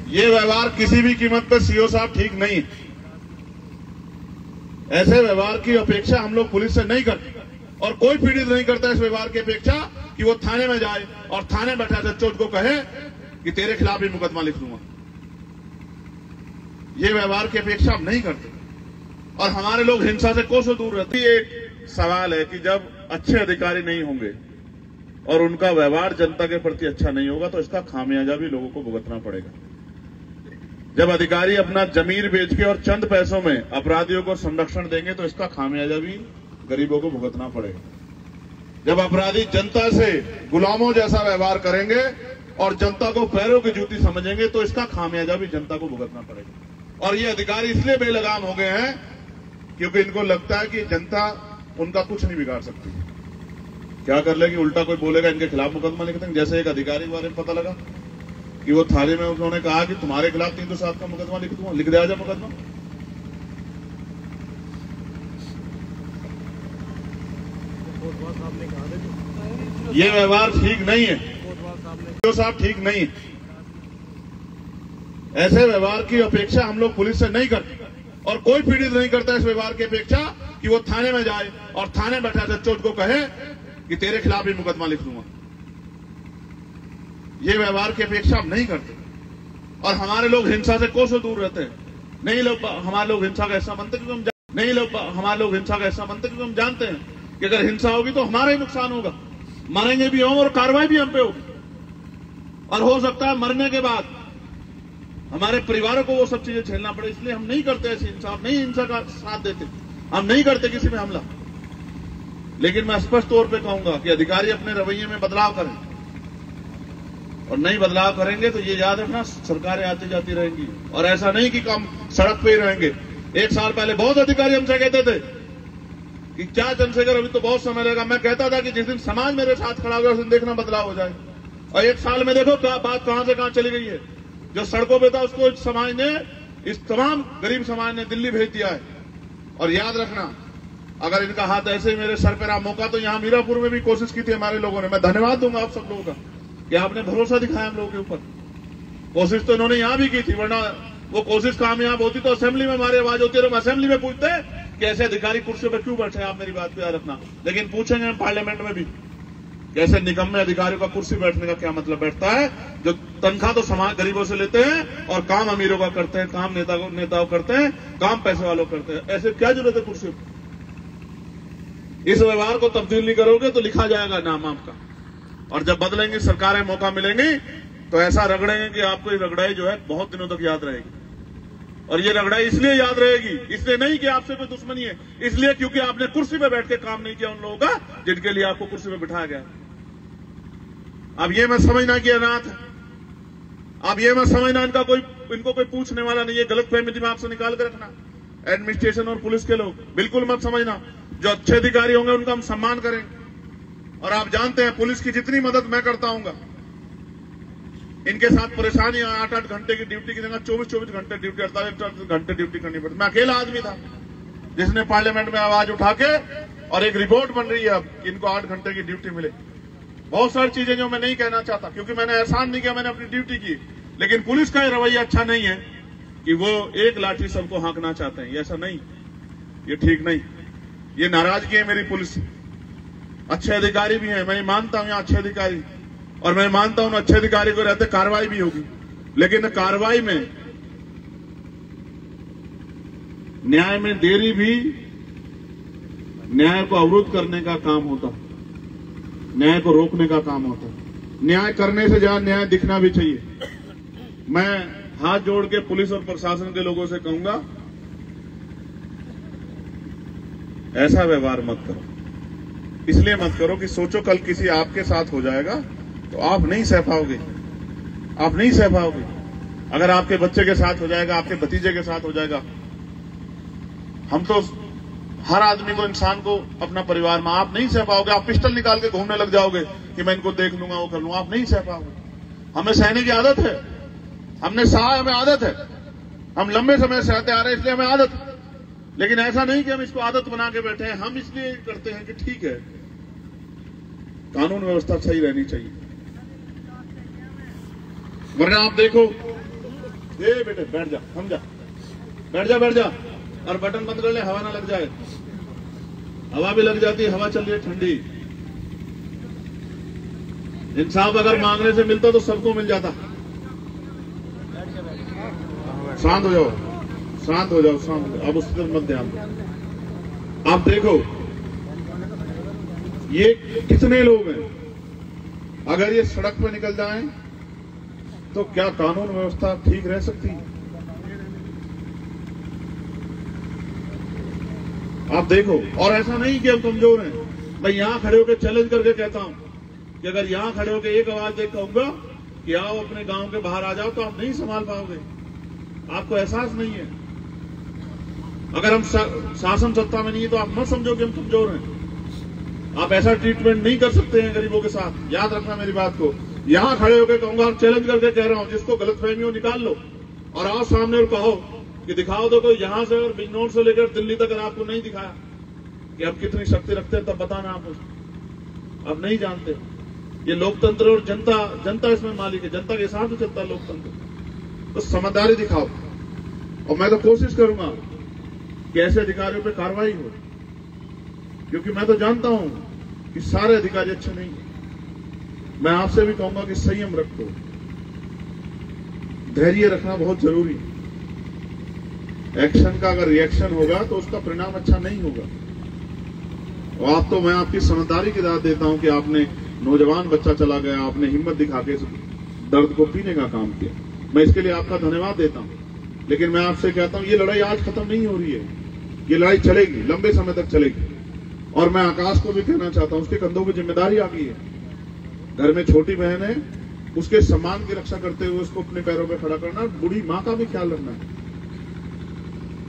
ये व्यवहार किसी भी कीमत पर सीओ साहब ठीक नहीं। ऐसे व्यवहार की अपेक्षा हम लोग पुलिस से नहीं करते और कोई पीड़ित नहीं करता इस व्यवहार की अपेक्षा कि वो थाने में जाए और थाने बैठा सच्चोट को कहे कि तेरे खिलाफ ही मुकदमा लिख दूंगा। ये व्यवहार की अपेक्षा हम नहीं करते और हमारे लोग हिंसा से कोसों दूर रहते। ये सवाल है कि जब अच्छे अधिकारी नहीं होंगे और उनका व्यवहार जनता के प्रति अच्छा नहीं होगा तो इसका खामियाजा भी लोगों को भुगतना पड़ेगा। जब अधिकारी अपना जमीर बेच के और चंद पैसों में अपराधियों को संरक्षण देंगे तो इसका खामियाजा भी गरीबों को भुगतना पड़ेगा। जब अपराधी जनता से गुलामों जैसा व्यवहार करेंगे और जनता को पैरों की जूती समझेंगे तो इसका खामियाजा भी जनता को भुगतना पड़ेगा। और ये अधिकारी इसलिए बेलगाम हो गए हैं क्योंकि इनको लगता है कि जनता उनका कुछ नहीं बिगाड़ सकती। क्या कर लेगी, उल्टा कोई बोलेगा इनके खिलाफ मुकदमा लिख देंगे। जैसे एक अधिकारी के बारे में पता लगा कि वो थाने में उन्होंने कहा कि तुम्हारे खिलाफ 307 का मुकदमा लिख दूंगा, लिख दिया जाए मुकदमा। ये व्यवहार ठीक नहीं है, सीओ साहब ठीक नहीं है। ऐसे व्यवहार की अपेक्षा हम लोग पुलिस से नहीं करते और कोई पीड़ित नहीं करता इस व्यवहार की अपेक्षा कि वो थाने में जाए और थाने बैठा सच्चोट को कहे कि तेरे खिलाफ ही मुकदमा लिख दूंगा। ये व्यवहार की अपेक्षा हम नहीं करते और हमारे लोग हिंसा से कोसों दूर रहते हैं। हमारे लोग हिंसा का हिस्सा बनते क्योंकि हम जानते हैं कि अगर हिंसा होगी तो हमारा ही नुकसान होगा, मरेंगे भी हम और कार्रवाई भी हम पे होगी और हो सकता है मरने के बाद हमारे परिवारों को वो सब चीजें झेलना पड़े। इसलिए हम नहीं करते ऐसी हिंसा, हम नहीं हिंसा का साथ देते, हम नहीं करते किसी में हमला। लेकिन मैं स्पष्ट तौर पे कहूंगा कि अधिकारी अपने रवैये में बदलाव करें और नहीं बदलाव करेंगे तो ये याद रखना सरकारें आती जाती रहेंगी और ऐसा नहीं कि हम सड़क पे ही रहेंगे। एक साल पहले बहुत अधिकारी हमसे कहते थे कि क्या चंद्रशेखर अभी तो बहुत समय लगेगा। मैं कहता था कि जिस दिन समाज मेरे साथ खड़ा होगा उस दिन देखना बदलाव हो जाए। और एक साल में देखो बात कहां से कहां चली गई है। जो सड़कों पे था उसको समाज ने, इस तमाम गरीब समाज ने दिल्ली भेज दिया है। और याद रखना अगर इनका हाथ ऐसे ही मेरे सर पे रहा, मौका तो यहां मीरापुर में भी कोशिश की थी हमारे लोगों ने। मैं धन्यवाद दूंगा आप सब लोगों का कि आपने भरोसा दिखाया हम लोगों के ऊपर। कोशिश तो इन्होंने यहां भी की थी, वरना वो कोशिश कामयाब होती तो असेंबली में हमारी आवाज होती है। हम असेंबली में पूछते हैं कि ऐसे अधिकारी कुर्सी पर क्यों बैठे, आप मेरी बात को याद रखना। लेकिन पूछेंगे हम पार्लियामेंट में भी कैसे निकम्मे अधिकारियों का कुर्सी बैठने का क्या मतलब बैठता है, जो तनख्वाह तो समाज गरीबों से लेते हैं और काम अमीरों का करते हैं, काम नेताओं करते हैं, काम पैसे वालों करते हैं। ऐसे क्या जरूरत है कुर्सी पर। इस व्यवहार को तब्दील नहीं करोगे तो लिखा जाएगा नाम आपका। और जब बदलेंगे सरकारें, मौका मिलेंगी तो ऐसा रगड़ेंगे कि आपको ये रगड़ाई जो है बहुत दिनों तक याद रहेगी। और ये रगड़ाई इसलिए याद रहेगी, इसलिए नहीं कि आपसे कोई दुश्मनी है, इसलिए क्योंकि आपने कुर्सी पे बैठ के काम नहीं किया उन लोगों का जिनके लिए आपको कुर्सी पे बिठाया गया। अब ये मत समझना कि अनाथ है, अब ये मत समझना इनको कोई पूछने वाला नहीं है। गलत फहमी दिमाग से निकाल कर रखना एडमिनिस्ट्रेशन और पुलिस के लोग, बिल्कुल मत समझना। जो अच्छे अधिकारी होंगे उनका हम सम्मान करेंगे। और आप जानते हैं पुलिस की जितनी मदद मैं करता हूंगा, इनके साथ परेशानी 8-8 घंटे की ड्यूटी की जगह 24-24 घंटे ड्यूटी, 48 घंटे ड्यूटी करनी पड़ती। मैं अकेला आदमी था जिसने पार्लियामेंट में आवाज उठा के, और एक रिपोर्ट बन रही है अब कि इनको 8 घंटे की ड्यूटी मिले। बहुत सारी चीजें जो मैं नहीं कहना चाहता क्योंकि मैंने एहसान नहीं किया, मैंने अपनी ड्यूटी की। लेकिन पुलिस का रवैया अच्छा नहीं है कि वो एक लाठी सबको हाँकना चाहते हैं। ऐसा नहीं, ये ठीक नहीं, ये नाराजगी है मेरी पुलिस से। अच्छे अधिकारी भी हैं, मैं मानता हूं यहाँ अच्छे अधिकारी, और मैं मानता हूं अच्छे अधिकारी को रहते कार्रवाई भी होगी। लेकिन कार्रवाई में न्याय में देरी भी न्याय को अवरुद्ध करने का काम होता है, न्याय को रोकने का काम होता है। न्याय करने से ज्यादा न्याय दिखना भी चाहिए। मैं हाथ जोड़ के पुलिस और प्रशासन के लोगों से कहूंगा, ऐसा व्यवहार मत करो। इसलिए मत करो कि सोचो कल किसी आपके साथ हो जाएगा तो आप नहीं सह पाओगे, आप नहीं सह पाओगे। अगर आपके बच्चे के साथ हो जाएगा, आपके भतीजे के साथ हो जाएगा, हम तो हर आदमी को, इंसान को अपना परिवार में, आप नहीं सह पाओगे। आप पिस्टल निकाल के घूमने लग जाओगे कि मैं इनको देख लूंगा, वो कर लूंगा, आप नहीं सह पाओगे। हमें सहने की आदत है, हमने सहा, हमें आदत है, हम लंबे समय सहते आ रहे हैं, इसलिए हमें आदत है। लेकिन ऐसा नहीं कि हम इसको आदत बना के बैठे हैं। हम इसलिए करते हैं कि ठीक है, कानून व्यवस्था सही रहनी चाहिए। वरना आप देखो, ये बेटे बैठ जा, हम जा, बैठ जा और बटन बंद कर ले, हवा ना लग जाए। हवा भी लग जाती है, हवा चल रही है ठंडी। इंसाफ अगर मांगने से मिलता तो सबको मिल जाता। शांत हो जाओ, शांत हो जाओ, शांत हो जाओ। अब उसकी तरफ मत ध्यान दो। आप देखो ये कितने लोग हैं, अगर ये सड़क पर निकल जाएं तो क्या कानून व्यवस्था ठीक रह सकती है? आप देखो, और ऐसा नहीं कि हम कमजोर हैं। मैं यहां खड़े होकर चैलेंज करके कहता हूं कि अगर यहां खड़े होकर एक आवाज देकर कहूंगा कि आओ अपने गांव के बाहर आ जाओ, तो आप नहीं संभाल पाओगे। आपको एहसास नहीं है। अगर हम शासन सत्ता में नहीं है तो आप मत समझो कि हम कमजोर हैं। आप ऐसा ट्रीटमेंट नहीं कर सकते हैं गरीबों के साथ। याद रखना मेरी बात को। यहां खड़े होकर कहूंगा और चैलेंज करके कह रहा हूं, जिसको गलतफहमी हो निकाल लो और आओ सामने और कहो कि दिखाओ तो कोई यहां से और बिजनौर से लेकर दिल्ली तक अगर आपको नहीं दिखाया कि आप कितनी शक्ति रखते हैं, तब बताना आप उसको। आप नहीं जानते। ये लोकतंत्र और जनता इसमें मालिक है। जनता के साथ चलता है लोकतंत्र। तो समझदारी दिखाओ और मैं तो कोशिश करूंगा कि ऐसे अधिकारियों पर कार्रवाई हो, क्योंकि मैं तो जानता हूं कि सारे अधिकारी अच्छे नहीं हैं। मैं आपसे भी कहूंगा कि संयम रखो, धैर्य रखना बहुत जरूरी है। एक्शन का अगर रिएक्शन होगा तो उसका परिणाम अच्छा नहीं होगा। और आप तो, मैं आपकी समझदारी की दाद देता हूं कि आपने नौजवान बच्चा चला गया, आपने हिम्मत दिखा के दर्द को पीने का काम किया। मैं इसके लिए आपका धन्यवाद देता हूं। लेकिन मैं आपसे कहता हूं, ये लड़ाई आज खत्म नहीं हो रही है। ये लड़ाई चलेगी, लंबे समय तक चलेगी। और मैं आकाश को भी कहना चाहता हूं, उसके कंधों पर जिम्मेदारी आ गई है। घर में छोटी बहन है, उसके सम्मान की रक्षा करते हुए उसको अपने पैरों पे खड़ा करना, बूढ़ी मां का भी ख्याल रखना है।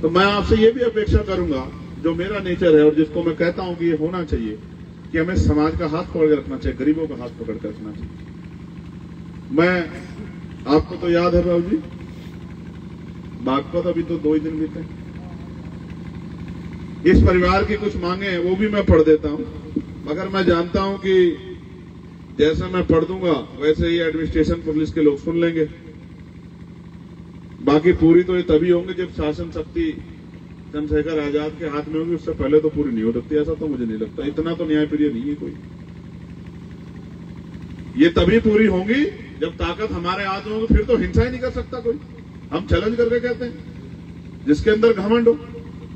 तो मैं आपसे ये भी अपेक्षा करूंगा, जो मेरा नेचर है और जिसको मैं कहता हूं कि ये होना चाहिए, कि हमें समाज का हाथ पकड़ के रखना चाहिए, गरीबों का हाथ पकड़ के रखना चाहिए। मैं, आपको तो याद है बाबू जी, बागपत अभी तो 2 ही दिन बीते। इस परिवार की कुछ मांगे हैं, वो भी मैं पढ़ देता हूं। मगर मैं जानता हूं कि जैसे मैं पढ़ दूंगा वैसे ही एडमिनिस्ट्रेशन पुलिस के लोग सुन लेंगे। बाकी पूरी तो ये तभी होंगे जब शासन शक्ति चंद्रशेखर आजाद के हाथ में होगी। उससे पहले तो पूरी नहीं हो सकती, ऐसा तो मुझे नहीं लगता। इतना तो न्यायप्रिय नहीं है कोई। ये तभी पूरी होंगी जब ताकत हमारे हाथ में होगी। फिर तो हिंसा ही नहीं कर सकता कोई। हम चैलेंज करके कहते हैं, जिसके अंदर घमंड हो,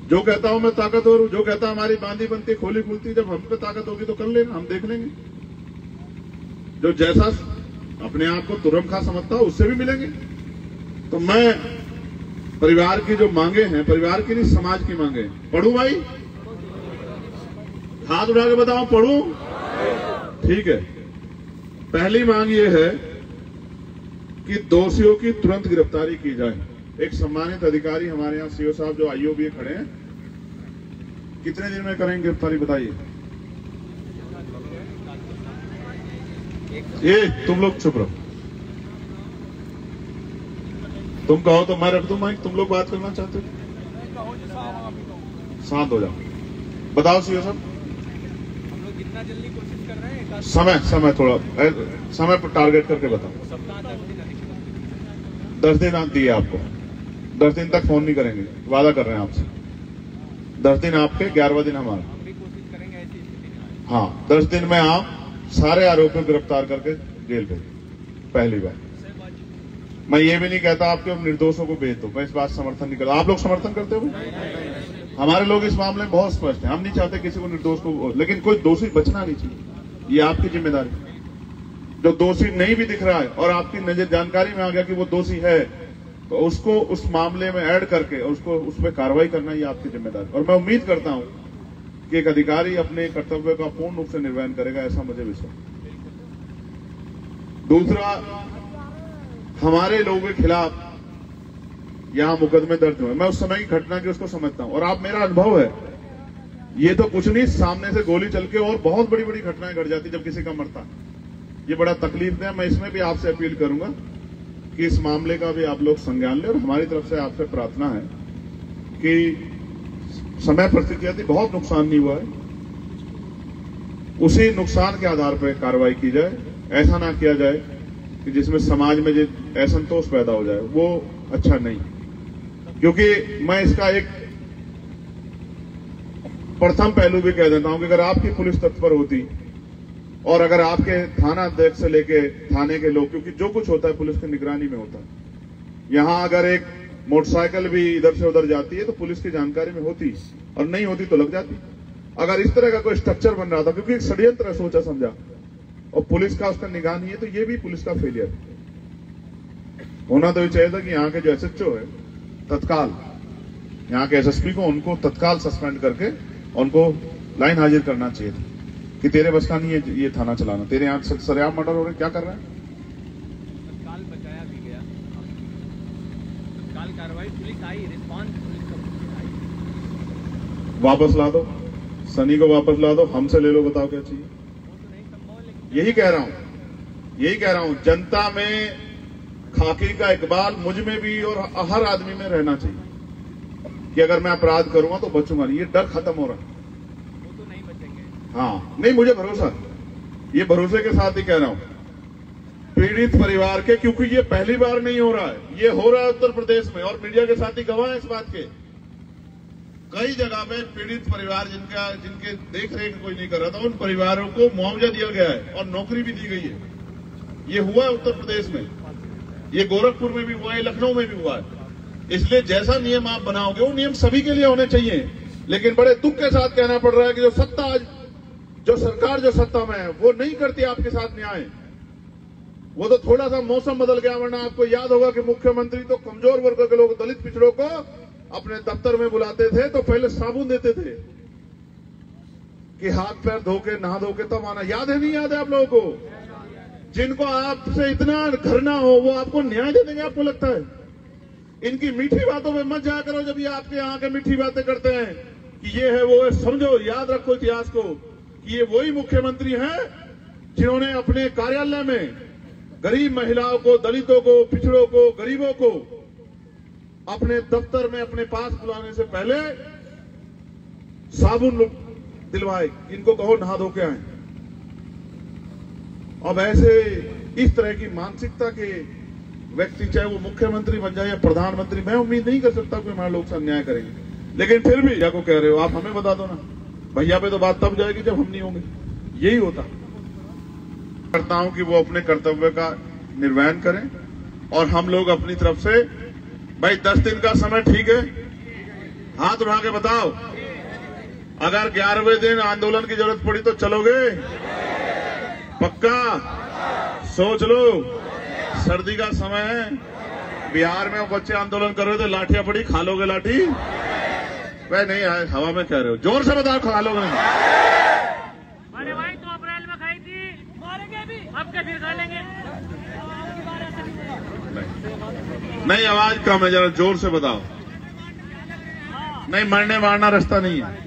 जो कहता हूं मैं ताकतवर हूं, जो कहता हमारी बांधी बनती खोली खुलती, जब हम पे ताकत होगी तो कर लेना, हम देख लेंगे। जो जैसा अपने आप को तुरम खा समझता हो उससे भी मिलेंगे। तो मैं परिवार की जो मांगे हैं, परिवार की नहीं समाज की मांगे हैं। पढ़ूं भाई? हाथ उठा के बताओ, पढ़ूं? ठीक है। पहली मांग ये है कि दोषियों की तुरंत गिरफ्तारी की जाए। एक सम्मानित अधिकारी हमारे यहाँ सीओ साहब जो आईओबी खड़े हैं, कितने दिन में करेंगे गिरफ्तारी बताइए? ये तुम लोग चुप रहो। तुम कहो तो मैं रख दूं माइक। तुम लोग बात करना चाहते हो? शांत हो जाओ। बताओ सीओ साहब। हम लोग जितना जल्दी कोशिश कर रहे हैं। समय थोड़ा समय पर टारगेट करके बताओ। 10 दिन दिए आपको। 10 दिन तक फोन नहीं करेंगे, वादा कर रहे हैं आपसे। 10 दिन आपके, 11वां दिन हमारा। हम भी कोशिश करेंगे ऐसी स्थिति में। हाँ, 10 दिन में आप सारे आरोपियों को गिरफ्तार करके जेल भेज। पहली बार मैं ये भी नहीं कहता आपके निर्दोषों को भेज दो। मैं इस बात समर्थन नहीं करता। आप लोग समर्थन करते हो? हमारे लोग इस मामले में बहुत स्पष्ट हैं। हम नहीं चाहते किसी को निर्दोष को, लेकिन कोई दोषी बचना नहीं चाहिए। ये आपकी जिम्मेदारी। जो दोषी नहीं भी दिख रहा है और आपकी नजर जानकारी में आ गया कि वो दोषी है, तो उसको उस मामले में ऐड करके उसको उस पर कार्रवाई करना, ये आपकी जिम्मेदारी। और मैं उम्मीद करता हूं कि एक अधिकारी अपने कर्तव्य का पूर्ण रूप से निर्वहन करेगा, ऐसा मुझे विश्वास। दूसरा, हमारे लोगों के खिलाफ यहां मुकदमे दर्ज हुए। मैं उस समय की घटना की उसको समझता हूं और आप, मेरा अनुभव है, ये तो कुछ नहीं, सामने से गोली चल के और बहुत बड़ी बड़ी घटनाएं घट जाती जब किसी का मरता है। ये बड़ा तकलीफदेह। मैं इसमें भी आपसे अपील करूंगा कि इस मामले का भी आप लोग संज्ञान लें। और हमारी तरफ से आपसे प्रार्थना है कि समय परिस्थितियां थी, बहुत नुकसान नहीं हुआ है, उसी नुकसान के आधार पर कार्रवाई की जाए। ऐसा ना किया जाए कि जिसमें समाज में जो असंतोष पैदा हो जाए, वो अच्छा नहीं। क्योंकि मैं इसका एक प्रथम पहलू भी कह देता हूं कि अगर आपकी पुलिस तत्पर होती और अगर आपके थाना अध्यक्ष से लेके थाने के लोग, क्योंकि जो कुछ होता है पुलिस की निगरानी में होता है, यहां अगर एक मोटरसाइकिल भी इधर से उधर जाती है तो पुलिस की जानकारी में होती, और नहीं होती तो लग जाती। अगर इस तरह का कोई स्ट्रक्चर बन रहा था, क्योंकि एक षड्यंत्र है सोचा समझा, और पुलिस का उसका निगाह नहीं है, तो ये भी पुलिस का फेलियर होना तो ये चाहिए था कि यहाँ के जो एसएचओ है तत्काल, यहाँ के एसएसपी को उनको तत्काल सस्पेंड करके उनको लाइन हाजिर करना चाहिए था कि तेरे बस का नहीं है ये थाना चलाना, तेरे यहाँ सरेआम मर्डर हो रहे, क्या कर रहे हैं। तत्काल बचाया भी गया, तत्काल कार्रवाई पुलिस आई, रिस्पांस पुलिस का आई। वापस ला दो, सनी को वापस ला दो, हमसे ले लो, बताओ क्या चाहिए। यही कह रहा हूं, जनता में खाकी का इकबाल मुझ में भी और हर आदमी में रहना चाहिए कि अगर मैं अपराध करूंगा तो बचूंगा नहीं। ये डर खत्म हो रहा है, वो तो नहीं बचेंगे। हाँ, नहीं, मुझे भरोसा, ये भरोसे के साथ ही कह रहा हूं, पीड़ित परिवार के, क्योंकि ये पहली बार नहीं हो रहा है, ये हो रहा है उत्तर प्रदेश में, और मीडिया के साथ ही गवाह है इस बात के। कई जगह पे पीड़ित परिवार जिनके देख रेख कोई नहीं कर रहा था, उन परिवारों को मुआवजा दिया गया है और नौकरी भी दी गई है। ये हुआ है उत्तर प्रदेश में, ये गोरखपुर में भी हुआ है, लखनऊ में भी हुआ है। इसलिए जैसा नियम आप बनाओगे वो नियम सभी के लिए होने चाहिए। लेकिन बड़े दुख के साथ कहना पड़ रहा है कि जो सरकार जो सत्ता में है वो नहीं करती आपके साथ न्याय। वो तो थोड़ा सा मौसम बदल गया, वरना आपको याद होगा कि मुख्यमंत्री तो कमजोर वर्ग के लोग, दलित पिछड़ों को अपने दफ्तर में बुलाते थे तो पहले साबुन देते थे कि हाथ पैर धो के नहा धो के तब आना। याद है, नहीं याद है आप लोगों को? जिनको आपसे इतना घृणा हो वो आपको न्याय दे देंगे, आपको लगता है? इनकी मीठी बातों में मत जाया करो जब ये आपके यहाँ के मीठी बातें करते हैं कि ये है वो है। समझो, याद रखो इतिहास को कि ये वही मुख्यमंत्री हैं जिन्होंने अपने कार्यालय में गरीब महिलाओं को, दलितों को, पिछड़ों को, गरीबों को अपने दफ्तर में अपने पास बुलाने से पहले साबुन दिलवाए, इनको कहो नहा धो के आए। अब ऐसे इस तरह की मानसिकता के व्यक्ति, चाहे वो मुख्यमंत्री बन जाए या प्रधानमंत्री, मैं उम्मीद नहीं कर सकता कि हमारे लोग से अन्याय करेंगे। लेकिन फिर भी क्या को कह रहे हो आप, हमें बता दो ना भैया पे, तो बात तब जाएगी जब हम नहीं होंगे। यही होता करता हूं कि वो अपने कर्तव्य का निर्वहन करें और हम लोग अपनी तरफ से, भाई 10 दिन का समय ठीक है? हाथ उठा के बताओ। अगर 11वें दिन आंदोलन की जरूरत पड़ी तो चलोगे? पक्का? सोच लो, सर्दी का समय है, बिहार में बच्चे आंदोलन कर रहे थे, लाठियां पड़ी, खा लोगे लाठी? वह नहीं आए, हवा में कह रहे हो, जोर से बताओ, खा लोगे? मैंने भाई तो अप्रैल में खाई थी, मारेंगे भी, अब क्या फिर खा लेंगे? नहीं, आवाज कम है, जरा जोर से बताओ। नहीं, मरने मारना रास्ता नहीं है।